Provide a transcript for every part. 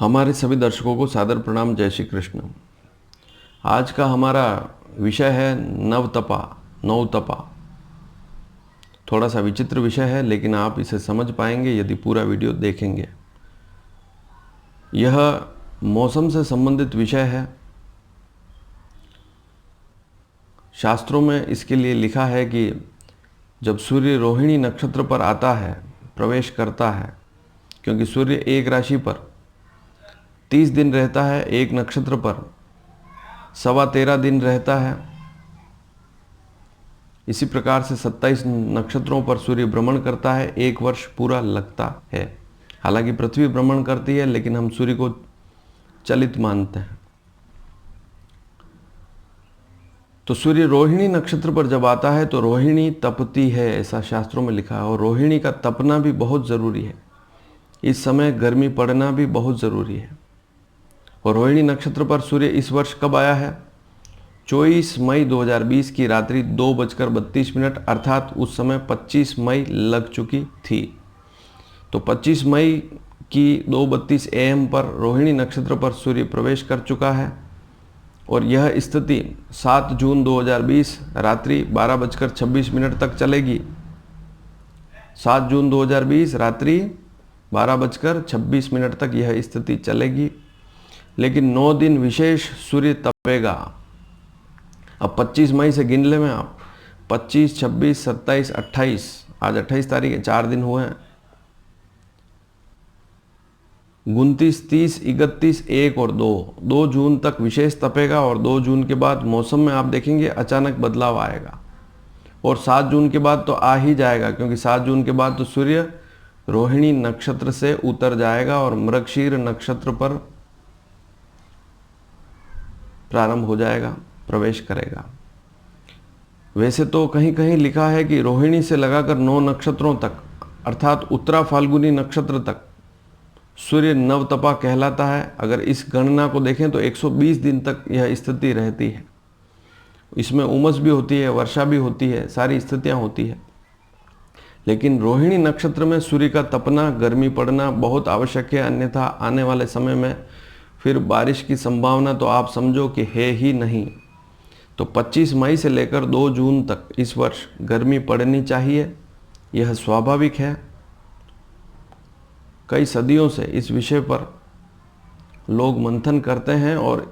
हमारे सभी दर्शकों को सादर प्रणाम। जय श्री कृष्ण। आज का हमारा विषय है नवतपा, नौतपा। थोड़ा सा विचित्र विषय है, लेकिन आप इसे समझ पाएंगे यदि पूरा वीडियो देखेंगे। यह मौसम से संबंधित विषय है। शास्त्रों में इसके लिए लिखा है कि जब सूर्य रोहिणी नक्षत्र पर आता है, प्रवेश करता है, क्योंकि सूर्य एक राशि पर 30 दिन रहता है, एक नक्षत्र पर 13.25 दिन रहता है। इसी प्रकार से 27 नक्षत्रों पर सूर्य भ्रमण करता है, एक वर्ष पूरा लगता है। हालांकि पृथ्वी भ्रमण करती है, लेकिन हम सूर्य को चलित मानते हैं। तो सूर्य रोहिणी नक्षत्र पर जब आता है तो रोहिणी तपती है, ऐसा शास्त्रों में लिखा है। और रोहिणी का तपना भी बहुत ज़रूरी है। इस समय गर्मी पड़ना भी बहुत ज़रूरी है। और रोहिणी नक्षत्र पर सूर्य इस वर्ष कब आया है? 24 मई 2020 की रात्रि 2:32, अर्थात उस समय 25 मई लग चुकी थी। तो 25 मई की 2:32 AM पर रोहिणी नक्षत्र पर सूर्य प्रवेश कर चुका है। और यह स्थिति 7 जून 2020 रात्रि 12:26 तक चलेगी। 7 जून 2020 रात्रि 12:26 तक यह स्थिति चलेगी। लेकिन 9 दिन विशेष सूर्य तपेगा। अब 25 मई से गिन ले में आप 25, 26, 27, 28, आज 28 तारीख है, 4 दिन हुए हैं। 29, 30, 31, 1 और 2 जून तक विशेष तपेगा। और 2 जून के बाद मौसम में आप देखेंगे अचानक बदलाव आएगा। और 7 जून के बाद तो आ ही जाएगा, क्योंकि 7 जून के बाद तो सूर्य रोहिणी नक्षत्र से उतर जाएगा और मृगशीर नक्षत्र पर प्रारंभ हो जाएगा, प्रवेश करेगा। वैसे तो कहीं कहीं लिखा है कि रोहिणी से लगाकर 9 नक्षत्रों तक, अर्थात उत्तरा फाल्गुनी नक्षत्र तक सूर्य नवतपा कहलाता है। अगर इस गणना को देखें तो 120 दिन तक यह स्थिति रहती है। इसमें उमस भी होती है, वर्षा भी होती है, सारी स्थितियां होती है। लेकिन रोहिणी नक्षत्र में सूर्य का तपना, गर्मी पड़ना बहुत आवश्यक है। अन्यथा आने वाले समय में फिर बारिश की संभावना तो आप समझो कि है ही नहीं। तो 25 मई से लेकर 2 जून तक इस वर्ष गर्मी पड़नी चाहिए, यह स्वाभाविक है। कई सदियों से इस विषय पर लोग मंथन करते हैं और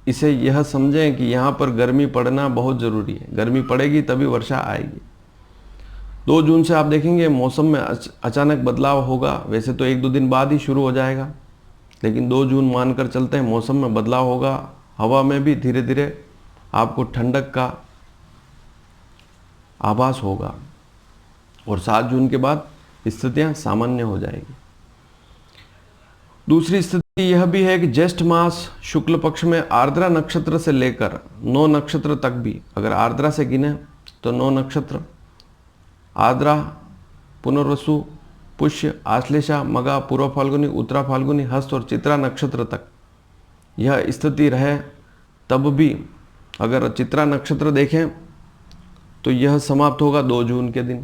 इसे यह समझें कि यहाँ पर गर्मी पड़ना बहुत ज़रूरी है। गर्मी पड़ेगी तभी वर्षा आएगी। 2 जून से आप देखेंगे मौसम में अचानक बदलाव होगा। वैसे तो 1-2 दिन बाद ही शुरू हो जाएगा, लेकिन 2 जून मानकर चलते हैं, मौसम में बदलाव होगा। हवा में भी धीरे धीरे आपको ठंडक का आभास होगा। और 7 जून के बाद स्थितियां सामान्य हो जाएगी। दूसरी स्थिति यह भी है कि ज्येष्ठ मास शुक्ल पक्ष में आर्द्रा नक्षत्र से लेकर 9 नक्षत्र तक भी, अगर आर्द्रा से गिने तो 9 नक्षत्र, आर्द्रा, पुनर्वसु, पुष्य, आश्लेषा, मगा, पूर्व फाल्गुनी, उत्तरा फाल्गुनी, हस्त और चित्रा नक्षत्र तक यह स्थिति रहे। तब भी अगर चित्रा नक्षत्र देखें तो यह समाप्त होगा 2 जून के दिन।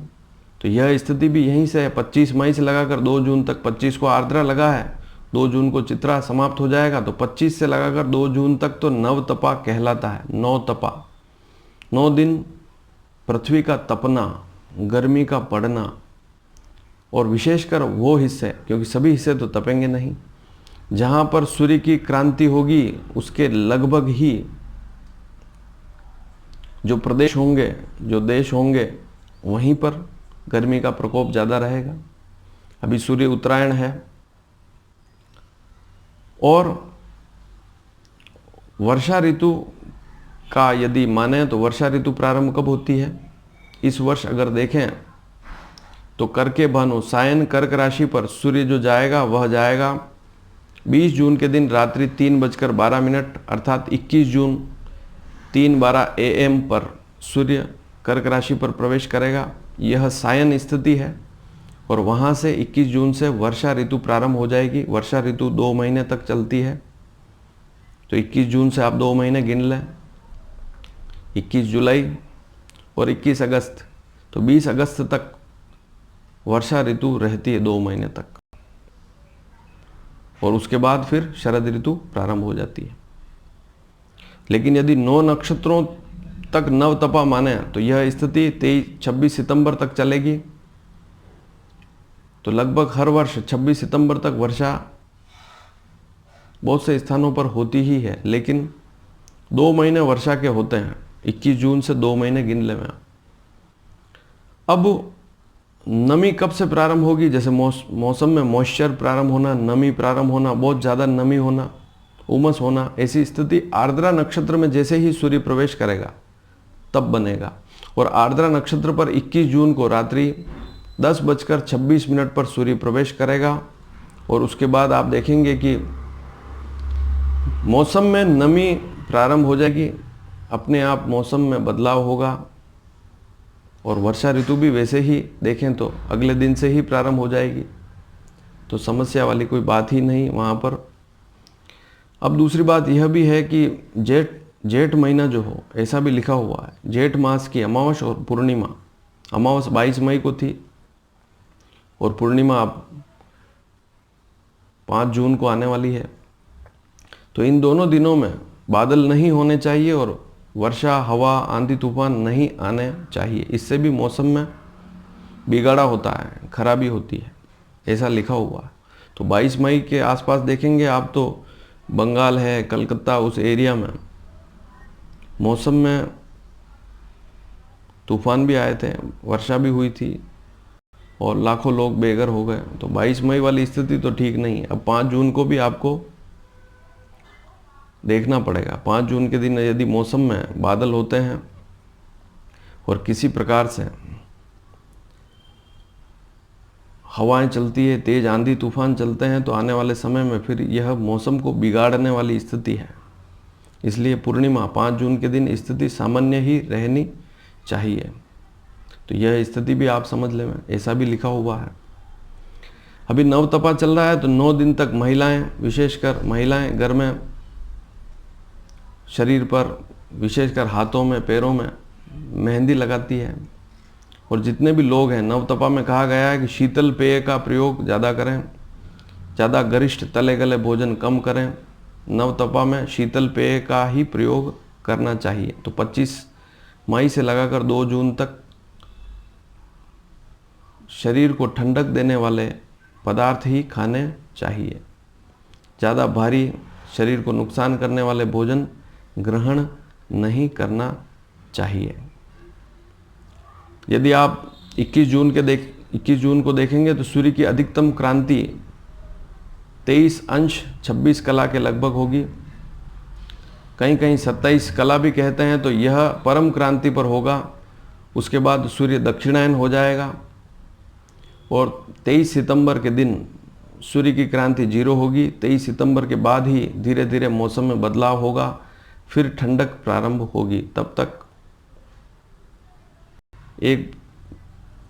तो यह स्थिति भी यहीं से है। 25 मई से लगाकर 2 जून तक, 25 को आर्द्रा लगा है, 2 जून को चित्रा समाप्त हो जाएगा। तो 25 से लगाकर 2 जून तक तो नवतपा कहलाता है, नौतपा। 9 दिन पृथ्वी का तपना, गर्मी का पड़ना। और विशेषकर वो हिस्से, क्योंकि सभी हिस्से तो तपेंगे नहीं, जहाँ पर सूर्य की क्रांति होगी उसके लगभग ही जो प्रदेश होंगे, जो देश होंगे, वहीं पर गर्मी का प्रकोप ज़्यादा रहेगा। अभी सूर्य उत्तरायण है। और वर्षा ऋतु का यदि माने तो वर्षा ऋतु प्रारंभ कब होती है? इस वर्ष अगर देखें तो करके भानु सायन कर्क राशि पर सूर्य जो जाएगा वह जाएगा 20 जून के दिन रात्रि 3:12, अर्थात 21 जून 3:12 AM पर सूर्य कर्क राशि पर प्रवेश करेगा। यह सायन स्थिति है। और वहाँ से 21 जून से वर्षा ऋतु प्रारंभ हो जाएगी। वर्षा ऋतु 2 महीने तक चलती है। तो 21 जून से आप 2 महीने गिन लें, 21 जुलाई और 21 अगस्त, तो 20 अगस्त तक वर्षा ऋतु रहती है 2 महीने तक। और उसके बाद फिर शरद ऋतु प्रारंभ हो जाती है। लेकिन यदि 9 नक्षत्रों तक नवतपा माने तो यह स्थिति 26 सितंबर तक चलेगी। तो लगभग हर वर्ष 26 सितंबर तक वर्षा बहुत से स्थानों पर होती ही है, लेकिन 2 महीने वर्षा के होते हैं। 21 जून से 2 महीने गिन लें। अब नमी कब से प्रारंभ होगी? जैसे मौसम में मॉइस्चर प्रारंभ होना, नमी प्रारंभ होना, बहुत ज़्यादा नमी होना, उमस होना, ऐसी स्थिति आर्द्रा नक्षत्र में जैसे ही सूर्य प्रवेश करेगा तब बनेगा। और आर्द्रा नक्षत्र पर 21 जून को रात्रि 10:26 पर सूर्य प्रवेश करेगा। और उसके बाद आप देखेंगे कि मौसम में नमी प्रारंभ हो जाएगी, अपने आप मौसम में बदलाव होगा और वर्षा ऋतु भी वैसे ही देखें तो अगले दिन से ही प्रारंभ हो जाएगी। तो समस्या वाली कोई बात ही नहीं वहाँ पर। अब दूसरी बात यह भी है कि जेठ महीना जो हो, ऐसा भी लिखा हुआ है, जेठ मास की अमावस और पूर्णिमा, अमावस 22 मई को थी और पूर्णिमा 5 जून को आने वाली है। तो इन दोनों दिनों में बादल नहीं होने चाहिए और वर्षा, हवा, आंधी तूफान नहीं आने चाहिए। इससे भी मौसम में बिगाड़ा होता है, खराबी होती है, ऐसा लिखा हुआ है। तो 22 मई के आसपास देखेंगे आप तो बंगाल है, कलकत्ता, उस एरिया में मौसम में तूफान भी आए थे, वर्षा भी हुई थी और लाखों लोग बेघर हो गए। तो 22 मई वाली स्थिति तो ठीक नहीं है। अब 5 जून को भी आपको देखना पड़ेगा। 5 जून के दिन यदि मौसम में बादल होते हैं और किसी प्रकार से हवाएं चलती है, तेज आंधी तूफान चलते हैं, तो आने वाले समय में फिर यह मौसम को बिगाड़ने वाली स्थिति है। इसलिए पूर्णिमा 5 जून के दिन स्थिति सामान्य ही रहनी चाहिए। तो यह स्थिति भी आप समझ लें, ऐसा भी लिखा हुआ है। अभी नवतपा चल रहा है तो 9 दिन तक महिलाएं, विशेषकर महिलाएं घर में शरीर पर, विशेषकर हाथों में, पैरों में मेहंदी लगाती है। और जितने भी लोग हैं, नवतपा में कहा गया है कि शीतल पेय का प्रयोग ज़्यादा करें, ज़्यादा गरिष्ठ तले गले भोजन कम करें। नवतपा में शीतल पेय का ही प्रयोग करना चाहिए। तो 25 मई से लगाकर 2 जून तक शरीर को ठंडक देने वाले पदार्थ ही खाने चाहिए। ज़्यादा भारी, शरीर को नुकसान करने वाले भोजन ग्रहण नहीं करना चाहिए। यदि आप 21 जून को देखेंगे तो सूर्य की अधिकतम क्रांति 23° 26 के लगभग होगी। कहीं कहीं 27 कला भी कहते हैं। तो यह परम क्रांति पर होगा। उसके बाद सूर्य दक्षिणायन हो जाएगा और 23 सितंबर के दिन सूर्य की क्रांति 0 होगी। 23 सितंबर के बाद ही धीरे धीरे मौसम में बदलाव होगा, फिर ठंडक प्रारंभ होगी। तब तक एक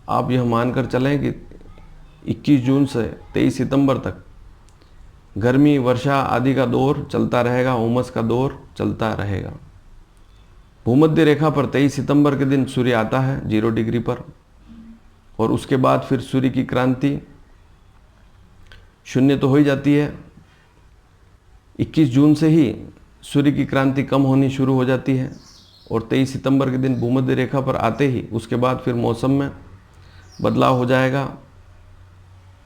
आप यह मानकर चलें कि 21 जून से 23 सितंबर तक गर्मी, वर्षा आदि का दौर चलता रहेगा, उमस का दौर चलता रहेगा। भूमध्य रेखा पर 23 सितंबर के दिन सूर्य आता है 0 डिग्री पर और उसके बाद फिर सूर्य की क्रांति 0 तो हो ही जाती है। 21 जून से ही सूर्य की क्रांति कम होनी शुरू हो जाती है और 23 सितंबर के दिन भूमध्य रेखा पर आते ही उसके बाद फिर मौसम में बदलाव हो जाएगा,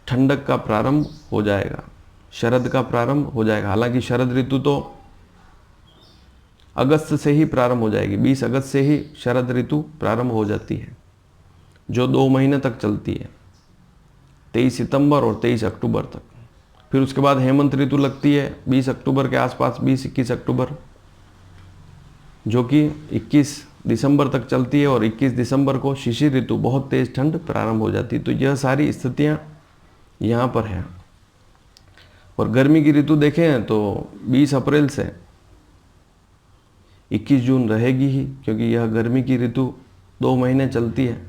ठंडक का प्रारंभ हो जाएगा, शरद का प्रारंभ हो जाएगा। हालांकि शरद ऋतु तो अगस्त से ही प्रारंभ हो जाएगी। 20 अगस्त से ही शरद ऋतु प्रारंभ हो जाती है, जो 2 महीने तक चलती है, 23 सितंबर और 23 अक्टूबर तक। फिर उसके बाद हेमंत ऋतु लगती है 20 अक्टूबर के आसपास, 20-21 अक्टूबर, जो कि 21 दिसंबर तक चलती है और 21 दिसंबर को शिशिर ऋतु, बहुत तेज ठंड प्रारंभ हो जाती है। तो यह सारी स्थितियां यहाँ पर हैं। और गर्मी की ऋतु देखें तो 20 अप्रैल से 21 जून रहेगी ही, क्योंकि यह गर्मी की ऋतु 2 महीने चलती है,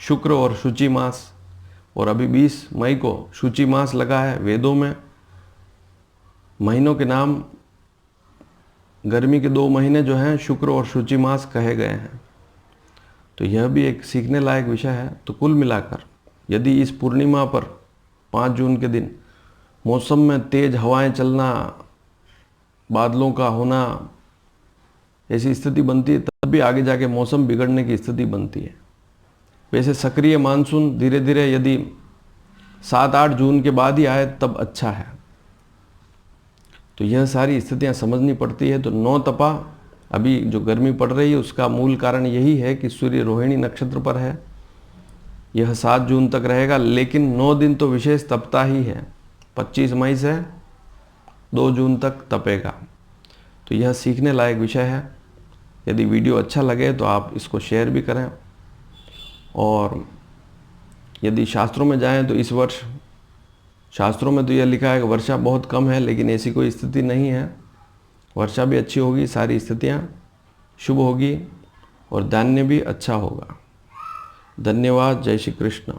शुक्र और शुचि मास। और अभी 20 मई को शुचि मास लगा है। वेदों में महीनों के नाम, गर्मी के 2 महीने जो हैं शुक्र और शुचि मास कहे गए हैं। तो यह भी एक सीखने लायक विषय है। तो कुल मिलाकर यदि इस पूर्णिमा पर 5 जून के दिन मौसम में तेज हवाएं चलना, बादलों का होना, ऐसी स्थिति बनती है, तब भी आगे जाके मौसम बिगड़ने की स्थिति बनती है। वैसे सक्रिय मानसून धीरे धीरे यदि 7-8 जून के बाद ही आए तब अच्छा है। तो यह सारी स्थितियां समझनी पड़ती है। तो 9 तपा अभी जो गर्मी पड़ रही है उसका मूल कारण यही है कि सूर्य रोहिणी नक्षत्र पर है। यह 7 जून तक रहेगा, लेकिन 9 दिन तो विशेष तपता ही है। 25 मई से 2 जून तक तपेगा। तो यह सीखने लायक विषय है। यदि वीडियो अच्छा लगे तो आप इसको शेयर भी करें। और यदि शास्त्रों में जाएं तो इस वर्ष शास्त्रों में तो यह लिखा है कि वर्षा बहुत कम है, लेकिन ऐसी कोई स्थिति नहीं है। वर्षा भी अच्छी होगी, सारी स्थितियां शुभ होगी और धान्य भी अच्छा होगा। धन्यवाद। जय श्री कृष्ण।